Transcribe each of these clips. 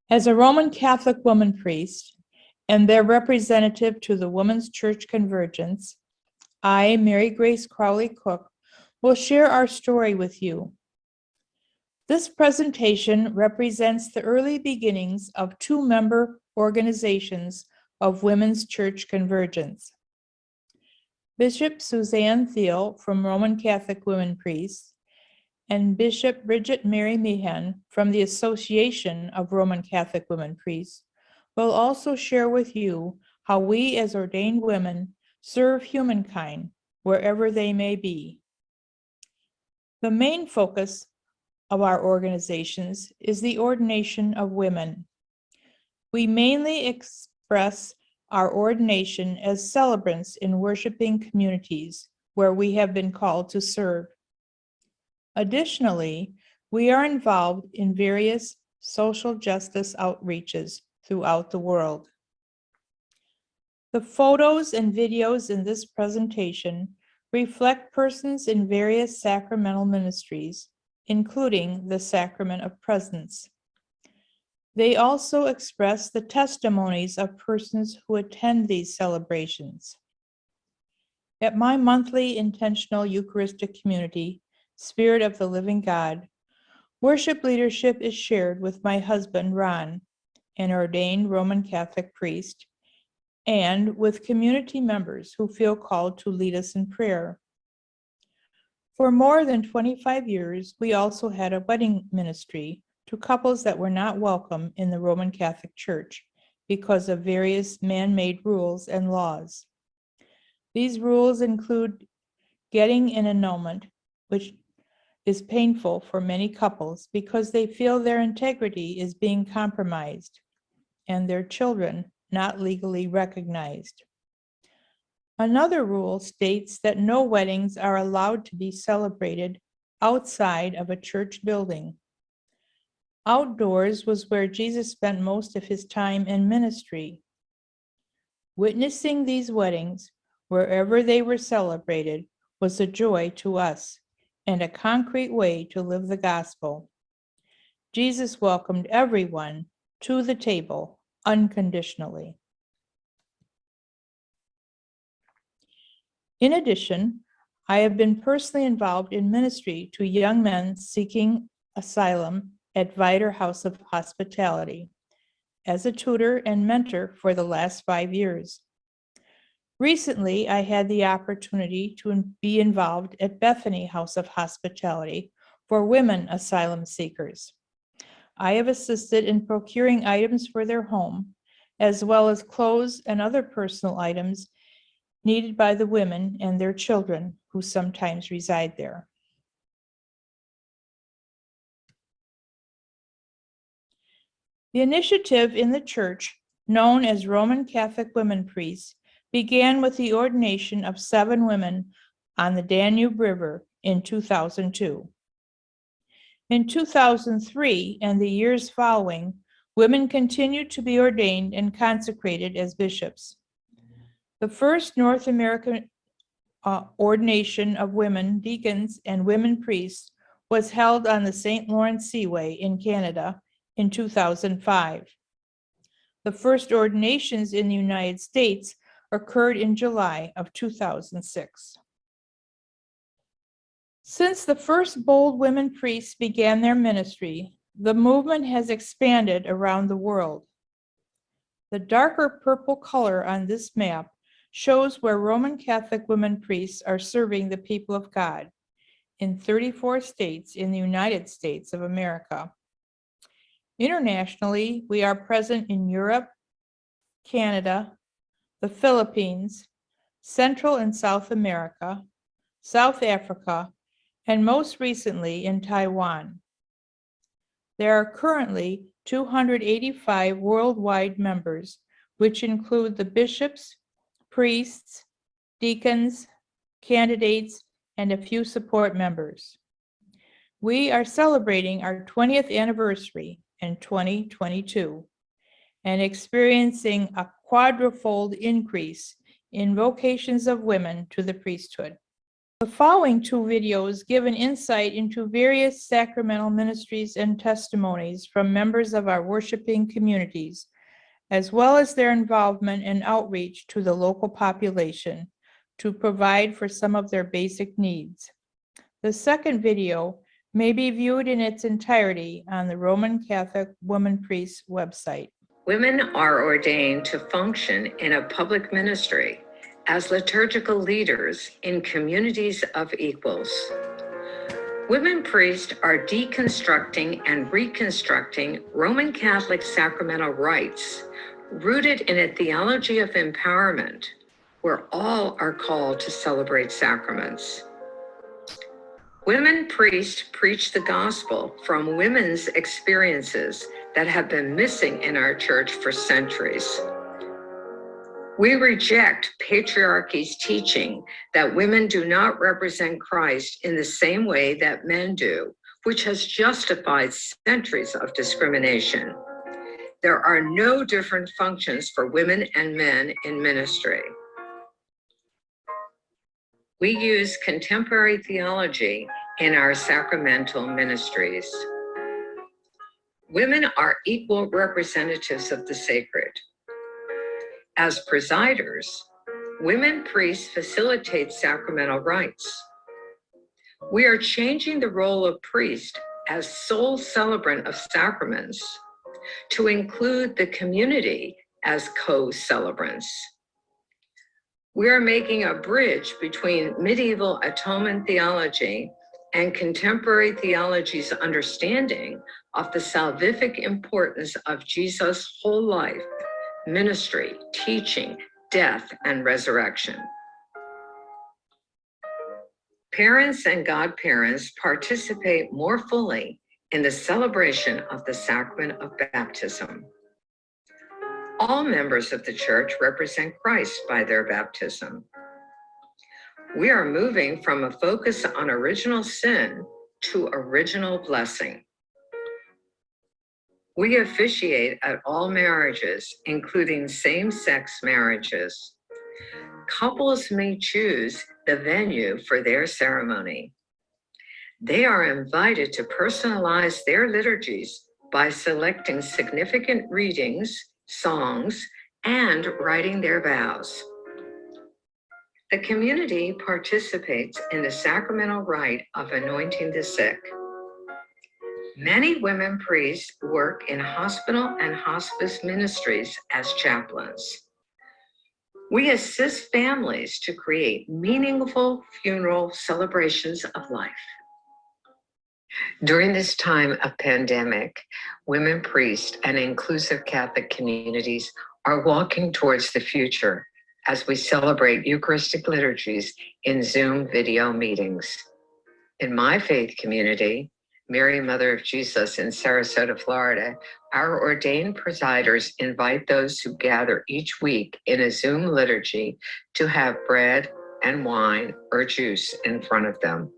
As a Roman Catholic woman priest and their representative to the Women's Church Convergence, I, Mary Grace Crowley Cook, will share our story with you. This presentation represents the early beginnings of two member organizations of Women's Church Convergence. Bishop Suzanne Thiel from Roman Catholic Women Priests and Bishop Bridget Mary Meehan from the Association of Roman Catholic Women Priests will also share with you how we as ordained women serve humankind wherever they may be. The main focus of our organizations is the ordination of women. We mainly express our ordination as celebrants in worshiping communities where we have been called to serve. Additionally, we are involved in various social justice outreaches throughout the world. The photos and videos in this presentation reflect persons in various sacramental ministries, including the Sacrament of Presence. They also express the testimonies of persons who attend these celebrations. At my monthly intentional Eucharistic community, Spirit of the Living God, worship leadership is shared with my husband, Ron, an ordained Roman Catholic priest, and with community members who feel called to lead us in prayer. For more than 25 years, we also had a wedding ministry to couples that were not welcome in the Roman Catholic Church because of various man-made rules and laws. These rules include getting an annulment, which is painful for many couples because they feel their integrity is being compromised and their children not legally recognized. Another rule states that no weddings are allowed to be celebrated outside of a church building. Outdoors was where Jesus spent most of his time in ministry. Witnessing these weddings, wherever they were celebrated, was a joy to us and a concrete way to live the gospel. Jesus welcomed everyone to the table unconditionally. In addition, I have been personally involved in ministry to young men seeking asylum at Vider House of Hospitality as a tutor and mentor for the last 5 years. Recently, I had the opportunity to be involved at Bethany House of Hospitality for women asylum seekers. I have assisted in procuring items for their home, as well as clothes and other personal items needed by the women and their children who sometimes reside there. The initiative in the church, known as Roman Catholic Women Priests, began with the ordination of 7 women on the Danube River in 2002. In 2003 and the years following, women continued to be ordained and consecrated as bishops. The first North American ordination of women deacons and women priests was held on the St. Lawrence Seaway in Canada in 2005. The first ordinations in the United States occurred in July of 2006. Since the first bold women priests began their ministry, the movement has expanded around the world. The darker purple color on this map shows where Roman Catholic women priests are serving the people of God in 34 states in the United States of America. Internationally, we are present in Europe, Canada, the Philippines, Central and South America, South Africa, and most recently in Taiwan. There are currently 285 worldwide members, which include the bishops, priests, deacons, candidates, and a few support members. We are celebrating our 20th anniversary in 2022 and experiencing a quadrufold increase in vocations of women to the priesthood. The following two videos give an insight into various sacramental ministries and testimonies from members of our worshiping communities, as well as their involvement and outreach to the local population to provide for some of their basic needs. The second video may be viewed in its entirety on the Roman Catholic Woman Priests website. Women are ordained to function in a public ministry as liturgical leaders in communities of equals. Women priests are deconstructing and reconstructing Roman Catholic sacramental rites rooted in a theology of empowerment where all are called to celebrate sacraments. Women priests preach the gospel from women's experiences that have been missing in our church for centuries. We reject patriarchy's teaching that women do not represent Christ in the same way that men do, which has justified centuries of discrimination. There are no different functions for women and men in ministry. We use contemporary theology in our sacramental ministries. Women are equal representatives of the sacred. As presiders, women priests facilitate sacramental rites. We are changing the role of priest as sole celebrant of sacraments to include the community as co-celebrants. We are making a bridge between medieval atonement theology and contemporary theology's understanding of the salvific importance of Jesus' whole life, ministry, teaching, death, and resurrection. Parents and godparents participate more fully in the celebration of the sacrament of baptism. All members of the church represent Christ by their baptism. We are moving from a focus on original sin to original blessing. We officiate at all marriages, including same-sex marriages. Couples may choose the venue for their ceremony. They are invited to personalize their liturgies by selecting significant readings, songs, and writing their vows. The community participates in the sacramental rite of anointing the sick. Many women priests work in hospital and hospice ministries as chaplains. We assist families to create meaningful funeral celebrations of life. During this time of pandemic, women priests and inclusive Catholic communities are walking towards the future as we celebrate Eucharistic liturgies in Zoom video meetings. In my faith community, Mary, Mother of Jesus in Sarasota, Florida, our ordained presiders invite those who gather each week in a Zoom liturgy to have bread and wine or juice in front of them.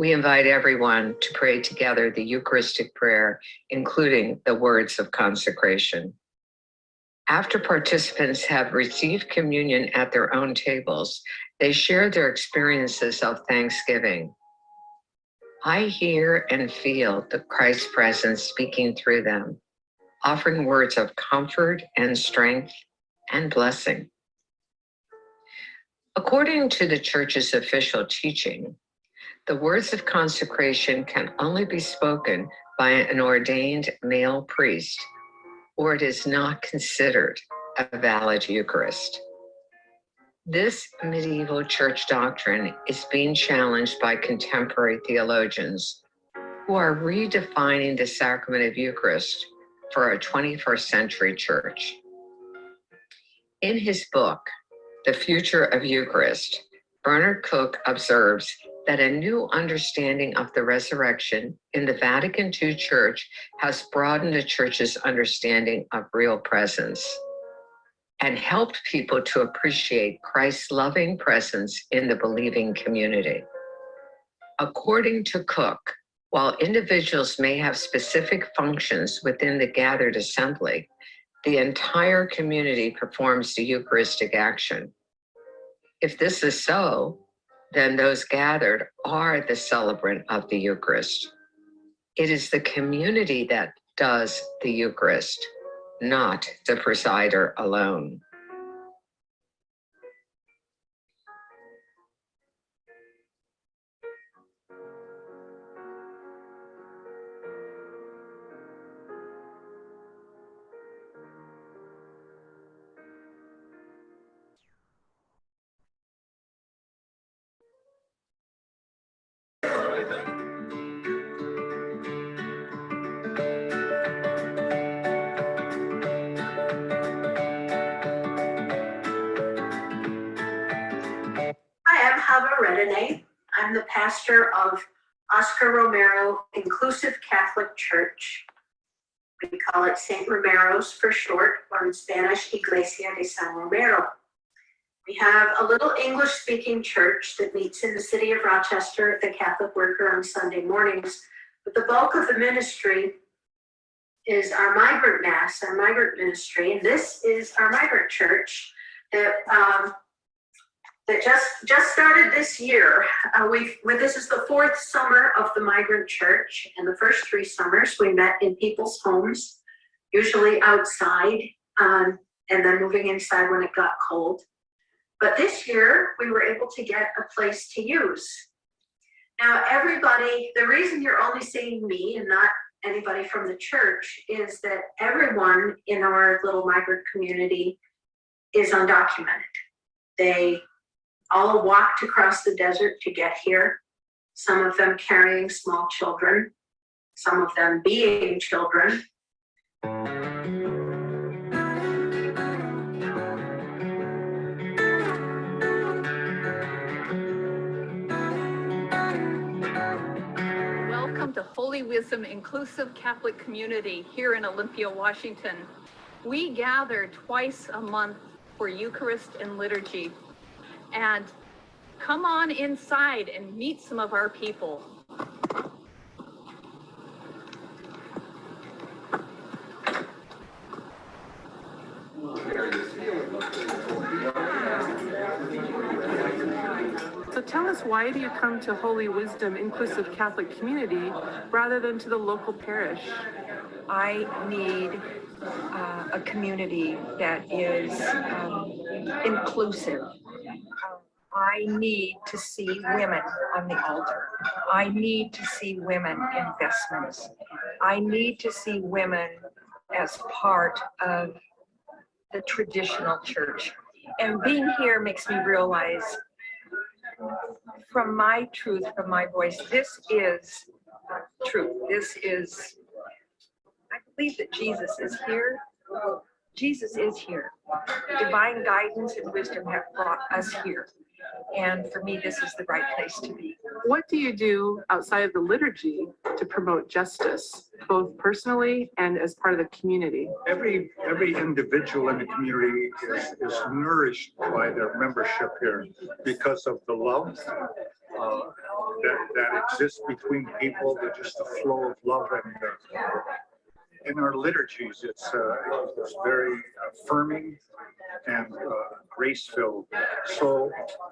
We invite everyone to pray together the Eucharistic prayer, including the words of consecration. After participants have received communion at their own tables, they share their experiences of thanksgiving. I hear and feel the Christ presence speaking through them, offering words of comfort and strength and blessing. According to the Church's official teaching, the words of consecration can only be spoken by an ordained male priest, or it is not considered a valid Eucharist. This medieval church doctrine is being challenged by contemporary theologians who are redefining the sacrament of Eucharist for our 21st century church. In his book, The Future of Eucharist, Bernard Cook observes that a new understanding of the resurrection in the Vatican II Church has broadened the Church's understanding of real presence and helped people to appreciate Christ's loving presence in the believing community. According to Cook, while individuals may have specific functions within the gathered assembly, the entire community performs the Eucharistic action. If this is so, then those gathered are the celebrant of the Eucharist. It is the community that does the Eucharist, not the presider alone. Hi, I'm Hava Redene. I'm the pastor of Oscar Romero Inclusive Catholic Church. We call it St. Romero's for short, or in Spanish, Iglesia de San Romero. We have a little English-speaking church that meets in the city of Rochester at the Catholic Worker on Sunday mornings. But the bulk of the ministry is our migrant mass, our migrant ministry. And this is our migrant church that just started this year. This is the fourth summer of the migrant church, and the first 3 summers we met in people's homes, usually outside, and then moving inside when it got cold. But this year we were able to get a place to use. Now everybody, the reason you're only seeing me and not anybody from the church is that everyone in our little migrant community is undocumented. They all walked across the desert to get here, some of them carrying small children, some of them being children. Welcome to Holy Wisdom Inclusive Catholic Community here in Olympia, Washington. We gather twice a month for Eucharist and liturgy. And come on inside and meet some of our people. So tell us, why do you come to Holy Wisdom Inclusive Catholic Community rather than to the local parish? I need a community that is inclusive. I need to see women on the altar. I need to see women in vestments. I need to see women as part of the traditional church. And being here makes me realize, from my truth, from my voice, this is truth. This is, I believe that Jesus is here. Jesus is here. Divine guidance and wisdom have brought us here. And for me, this is the right place to be. What do you do outside of the liturgy to promote justice, both personally and as part of the community? Every individual in the community is nourished by their membership here because of the love that exists between people, just the flow of love. And in our liturgies, it's very affirming and grace-filled. So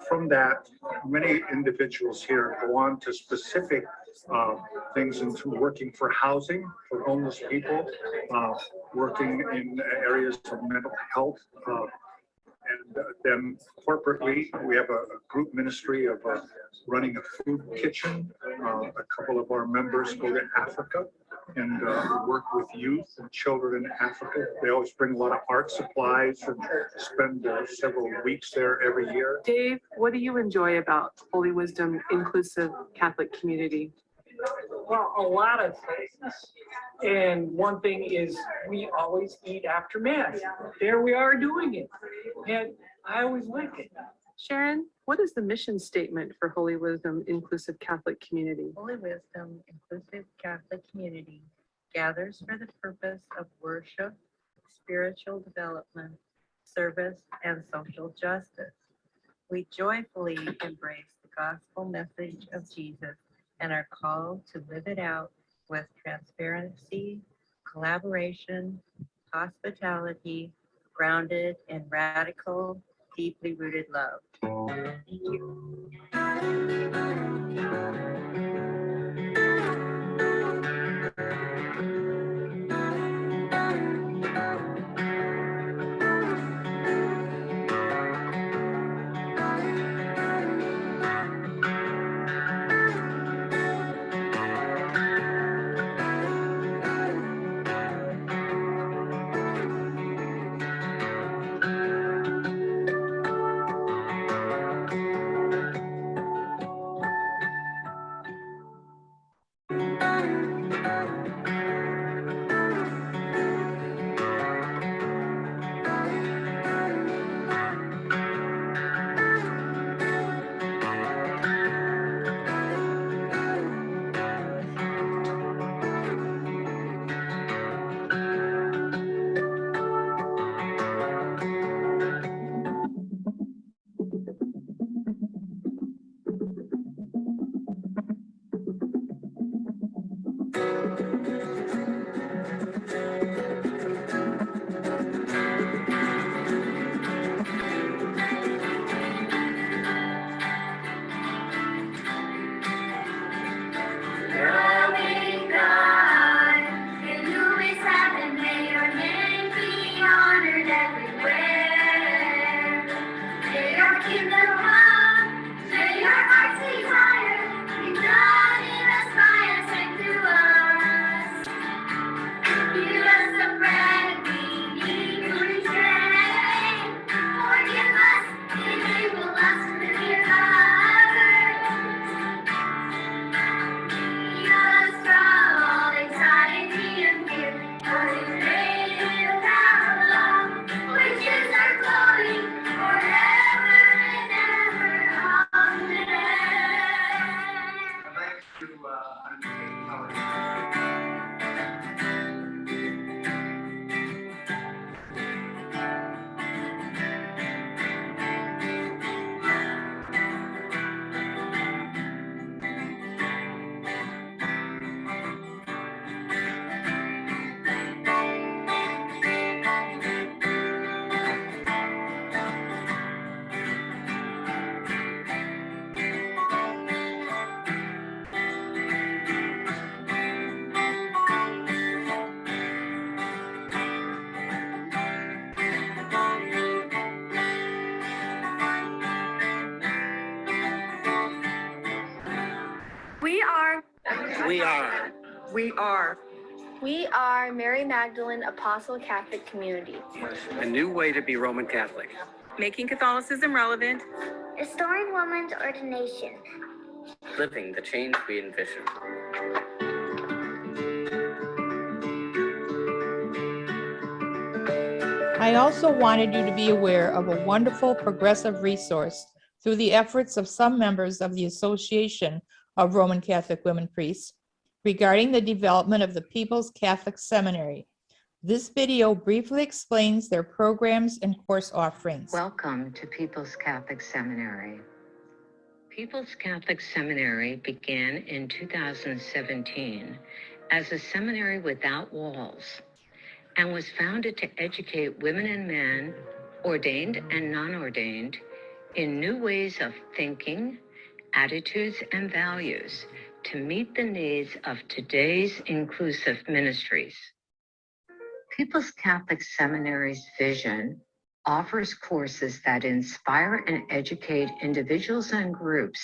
from that, many individuals here go on to specific things, into working for housing for homeless people, working in areas of mental health, and then corporately, we have a group ministry of running a food kitchen. A couple of our members go to Africa and work with youth and children in Africa. They always bring a lot of art supplies and spend several weeks there every year. Dave, what do you enjoy about Holy Wisdom Inclusive Catholic Community? Well, a lot of things. And one thing is, we always eat after Mass. There we are doing it. And I always like it. Sharon, what is the mission statement for Holy Wisdom Inclusive Catholic Community? Holy Wisdom Inclusive Catholic Community gathers for the purpose of worship, spiritual development, service, and social justice. We joyfully embrace the gospel message of Jesus and are called to live it out with transparency, collaboration, hospitality, grounded in radical, deeply rooted love. Thank you. Loving God, in whom is heaven, may your name be honored everywhere. May your kingdom come, may your heart's desire be done in us, by us, and through us. Give us the bread we need to restrain. Forgive us, enable us to be covered. Heal us from all anxiety and fear, for His reign in the power of love, which is our glory forever and ever. Amen. I'd like to undertake our We are We are Mary Magdalene Apostle Catholic Community. A new way to be Roman Catholic. Making Catholicism relevant. restoring women's ordination. Living the change we envision. I also wanted you to be aware of a wonderful progressive resource through the efforts of some members of the Association of Roman Catholic Women Priests regarding the development of the People's Catholic Seminary. This video briefly explains their programs and course offerings. Welcome to People's Catholic Seminary. People's Catholic Seminary began in 2017 as a seminary without walls and was founded to educate women and men, ordained and non-ordained, in new ways of thinking, attitudes, and values to meet the needs of today's inclusive ministries. People's Catholic Seminary's vision offers courses that inspire and educate individuals and groups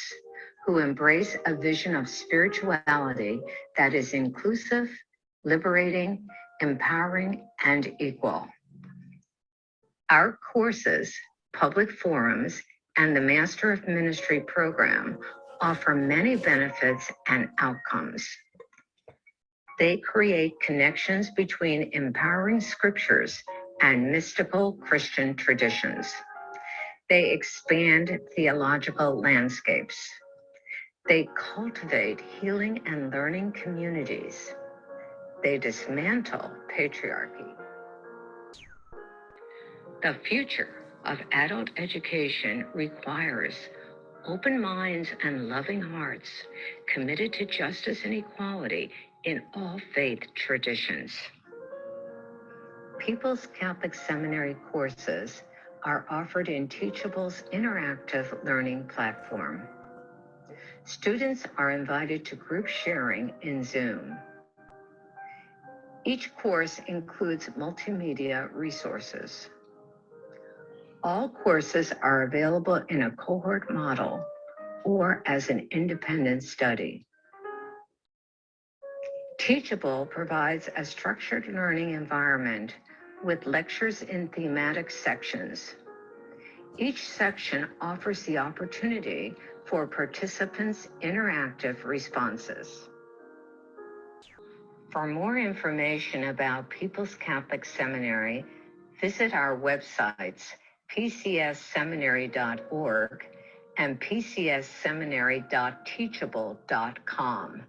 who embrace a vision of spirituality that is inclusive, liberating, empowering, and equal. Our courses, public forums, and the Master of Ministry program offer many benefits and outcomes. They create connections between empowering scriptures and mystical Christian traditions. They expand theological landscapes. They cultivate healing and learning communities. They dismantle patriarchy. The future of adult education requires open minds and loving hearts committed to justice and equality in all faith traditions. People's Catholic Seminary courses are offered in Teachable's interactive learning platform. Students are invited to group sharing in Zoom. Each course includes multimedia resources. All courses are available in a cohort model or as an independent study. Teachable provides a structured learning environment with lectures in thematic sections. Each section offers the opportunity for participants' interactive responses. For more information about People's Catholic Seminary, visit our websites, pcsseminary.org and pcsseminary.teachable.com.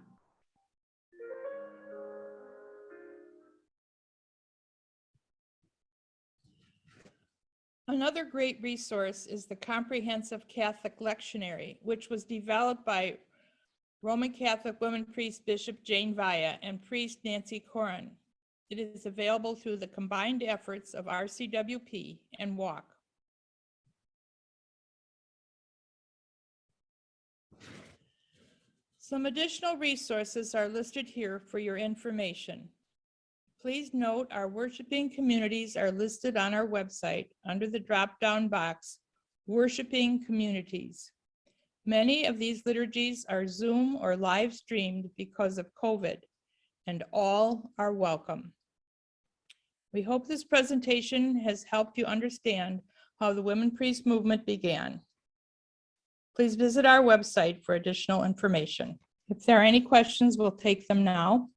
Another great resource is the Comprehensive Catholic Lectionary, which was developed by Roman Catholic women priest Bishop Jane Vaya and priest Nancy Corin. It is available through the combined efforts of RCWP and WALK. Some additional resources are listed here for your information. Please note our worshiping communities are listed on our website under the drop-down box, Worshiping Communities. Many of these liturgies are Zoom or live streamed because of COVID, and all are welcome. We hope this presentation has helped you understand how the Women Priest movement began. Please visit our website for additional information. If there are any questions, we'll take them now.